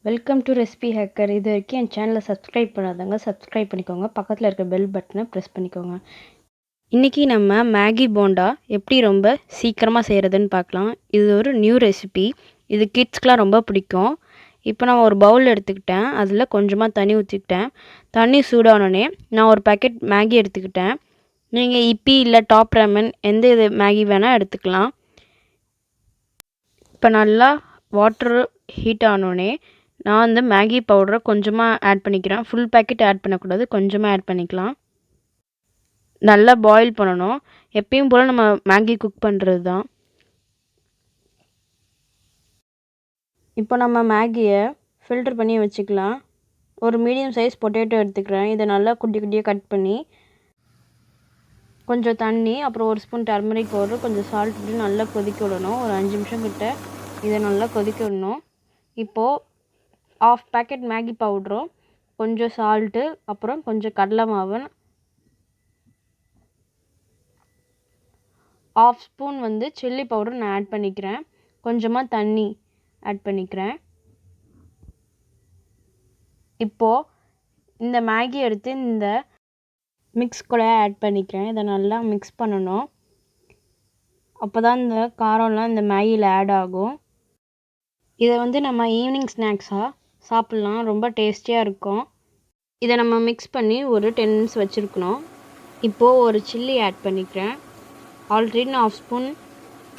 Welcome to recipe hacker. இது வரைக்கும் என் சேனலை சப்ஸ்கிரைப் பண்ணாதவங்க சப்ஸ்கிரைப் பண்ணிக்கோங்க. பக்கத்தில் இருக்க பெல் பட்டனை ப்ரெஸ் பண்ணிக்கோங்க. இன்றைக்கி நம்ம மேகி போண்டா எப்படி ரொம்ப சீக்கிரமாக செய்கிறதுன்னு பார்க்கலாம். இது ஒரு நியூ ரெசிபி. இது கிட்ஸ்க்கெலாம் ரொம்ப பிடிக்கும். இப்போ நான் ஒரு பவுல் எடுத்துக்கிட்டேன். அதில் கொஞ்சமாக தண்ணி ஊற்றிக்கிட்டேன். தண்ணி சூடானோடனே நான் ஒரு பேக்கெட் மேகி எடுத்துக்கிட்டேன். நீங்கள் இப்பி இல்லை டாப் ராமன் எந்த இது மேகி வேணால் எடுத்துக்கலாம். இப்போ நல்லா வாட்டர் ஹீட் ஆனோடனே நான் வந்து மேகி பவுடரை கொஞ்சமாக ஆட் பண்ணிக்கிறேன். ஃபுல் பேக்கெட் ஆட் பண்ணக்கூடாது, கொஞ்சமாக ஆட் பண்ணிக்கலாம். நல்லா பாயில் பண்ணணும். எப்பயும் போல் நம்ம மேகி குக் பண்ணுறது தான். இப்போ நம்ம மேகியை ஃபில்டர் பண்ணி வச்சுக்கலாம். ஒரு மீடியம் சைஸ் பொட்டேட்டோ எடுத்துக்கிறேன். இதை நல்லா குட்டி குட்டியாக கட் பண்ணி கொஞ்சம் தண்ணி, அப்புறம் ஒரு ஸ்பூன் டர்மரிக் பவுடர், கொஞ்சம் சால்ட் போட்டு நல்லா கொதிக்க விடணும். ஒரு 5 நிமிஷம் கிட்ட இதை நல்லா கொதிக்க விடணும். இப்போது 1/2 பேக்கெட் மேகி பவுடரும், கொஞ்சம் சால்ட்டு, அப்புறம் கொஞ்சம் கடலை மாவு, 1/2 ஸ்பூன் வந்து சில்லி பவுடர் நான் ஆட் பண்ணிக்கிறேன். கொஞ்சமாக தண்ணி ஆட் பண்ணிக்கிறேன். இப்போது இந்த மேகி எடுத்து இந்த மிக்ஸ் கூட ஆட் பண்ணிக்கிறேன். இதை நல்லா மிக்ஸ் பண்ணணும். அப்போ தான் இந்த காரம்லாம் இந்த மேகியில் ஆட் ஆகும். இதை வந்து நம்ம ஈவினிங் ஸ்நாக்ஸாக சாப்பிட்லாம். ரொம்ப டேஸ்டியாக இருக்கும். இதை நம்ம மிக்ஸ் பண்ணி ஒரு 10 மினிட்ஸ் வச்சுருக்கணும். இப்போது ஒரு சில்லி ஆட் பண்ணிக்கிறேன். ஆல்ரெடி நான் 1/2 ஸ்பூன்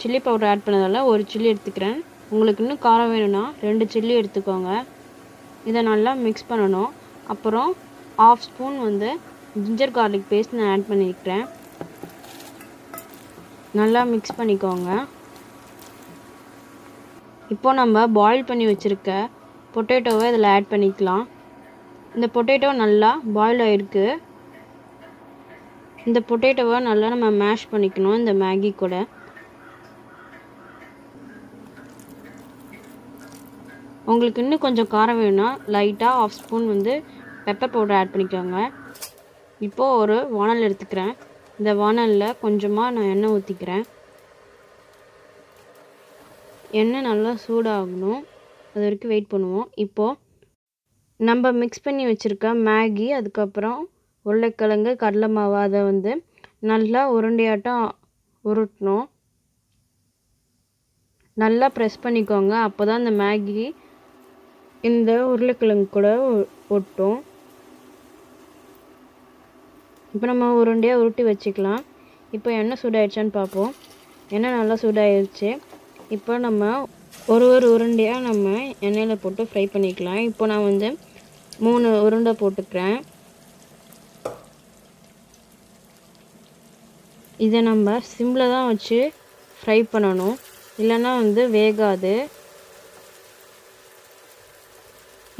சில்லி பவுடர் ஆட் பண்ணதால் ஒரு சில்லி எடுத்துக்கிறேன். உங்களுக்கு இன்னும் காரம் வேணும்னா 2 சில்லி எடுத்துக்கோங்க. இதை நல்லா மிக்ஸ் பண்ணணும். அப்புறம் 1/2 ஸ்பூன் வந்து ஜிஞ்சர் கார்லிக் பேஸ்ட் நான் ஆட் பண்ணிக்கிறேன். நல்லா மிக்ஸ் பண்ணிக்கோங்க. இப்போது நம்ம பாயில் பண்ணி வச்சுருக்க பொட்டேட்டோவை இதில் ஆட் பண்ணிக்கலாம். இந்த பொட்டேட்டோ நல்லா பாயில் ஆகிருக்கு. இந்த பொட்டேட்டோவை நல்லா நம்ம மேஷ் பண்ணிக்கணும் இந்த மேகி கூட. உங்களுக்கு இன்னும் கொஞ்சம் காரம் வேணும்னா லைட்டாக 1/2 ஸ்பூன் வந்து பெப்பர் பவுடர் ஆட் பண்ணிக்கோங்க. இப்போது ஒரு வானல் எடுத்துக்கிறேன். இந்த வானலில் கொஞ்சமாக நான் எண்ணெய் ஊற்றிக்கிறேன். எண்ணெய் நல்லா சூடாகணும். அது வரைக்கும் வெயிட் பண்ணுவோம். இப்போது நம்ம மிக்ஸ் பண்ணி வச்சுருக்க மேகி, அதுக்கப்புறம் உருளைக்கிழங்கு, கடலை மாவு, அதை வந்து நல்லா உருண்டையாட்டம் உருட்டணும். நல்லா ப்ரெஸ் பண்ணிக்கோங்க. அப்போ தான் இந்த மேகி இந்த உருளைக்கிழங்கு கூட ஒட்டும். இப்போ நம்ம உருண்டையாக உருட்டி வச்சுக்கலாம். இப்போ எண்ணெய் சூடாயிடுச்சான்னு பார்ப்போம். எண்ணெய் நல்லா சூடாயிடுச்சு. இப்போ நம்ம ஒரு உருண்டையாக நம்ம எண்ணெயில் போட்டு ஃப்ரை பண்ணிக்கலாம். இப்போ நான் வந்து 3 உருண்டை போட்டுக்கிறேன். இதை நம்ம சிம்மில் தான் வச்சு ஃப்ரை பண்ணணும், இல்லைன்னா வந்து வேகாது.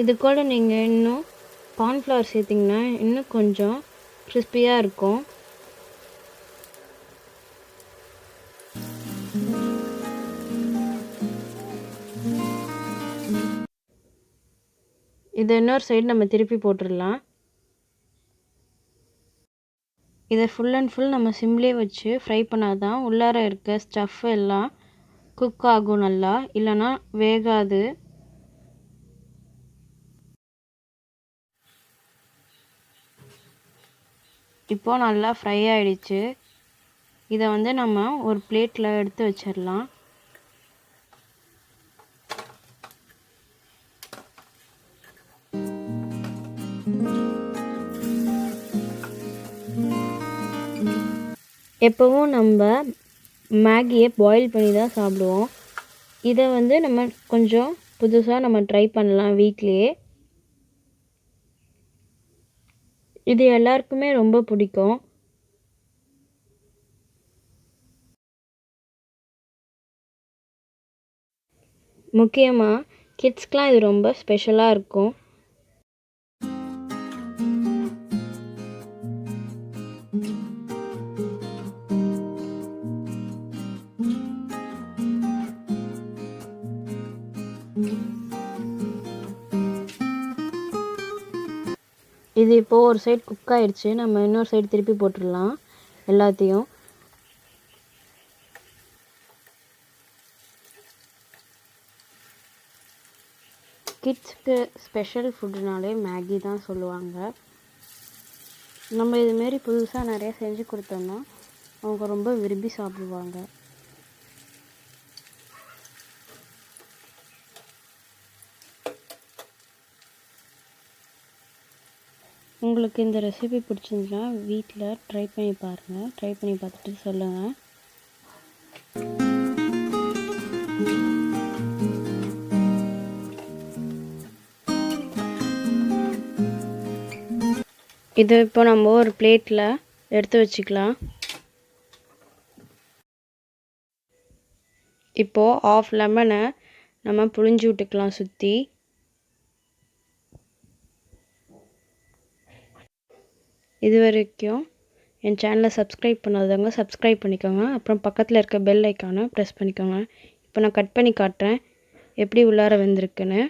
இது கூட நீங்கள் இன்னும் கார்ன்ஃப்ளவர் சேர்த்திங்கன்னா இன்னும் கொஞ்சம் கிறிஸ்பியாக இருக்கும். இதை இன்னொரு சைடு நம்ம திருப்பி போட்டுடலாம். இதை ஃபுல் அண்ட் ஃபுல் நம்ம சிம்லேயே வச்சு ஃப்ரை பண்ணால் தான் உள்ளார இருக்க ஸ்டஃப் எல்லாம் குக் ஆகும் நல்லா, இல்லைன்னா வேகாது. இப்போது நல்லா ஃப்ரை ஆகிடுச்சு. இதை வந்து நம்ம ஒரு பிளேட்டில் எடுத்து வச்சிடலாம். எப்போவும் நம்ம மேகியை பாயில் பண்ணி தான் சாப்பிடுவோம். இதை வந்து நம்ம கொஞ்சம் புதுசாக நம்ம ட்ரை பண்ணலாம் வீட்லேயே. இது எல்லாருக்குமே ரொம்ப பிடிக்கும். முக்கியமாக கிட்ஸ்க்கெலாம் இது ரொம்ப ஸ்பெஷலாக இருக்கும். இது இப்போது ஒரு சைடு குக் ஆகிடுச்சு. நம்ம இன்னொரு சைடு திருப்பி போட்டுடலாம் எல்லாத்தையும். கிட்ஸ்க்கு ஸ்பெஷல் ஃபுட்டுனாலே மேகி தான் சொல்லுவாங்க. நம்ம இதுமாரி புதுசாக நிறையா செஞ்சு கொடுத்தோம்னா அவங்க ரொம்ப விரும்பி சாப்பிடுவாங்க. உங்களுக்கு இந்த ரெசிபி பிடிச்சிருந்துச்சுன்னா வீட்டில் ட்ரை பண்ணி பாருங்கள். ட்ரை பண்ணி பார்த்துட்டு சொல்லுங்கள். இது இப்போ நம்ம ஒரு பிளேட்டில் எடுத்து வச்சுக்கலாம். இப்போது ஆஃப் லெமனை நம்ம புழிஞ்சு விட்டுக்கலாம் சுற்றி. இது வரைக்கும் என் சேனலை சப்ஸ்கிரைப் பண்ணாதவங்க சப்ஸ்கிரைப் பண்ணிக்கோங்க. அப்புறம் பக்கத்தில் இருக்க பெல் ஐக்கானை ப்ரெஸ் பண்ணிக்கோங்க. இப்போ நான் கட் பண்ணி காட்டுறேன் எப்படி உள்ளார வந்திருக்குன்னு.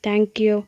தேங்க்யூ.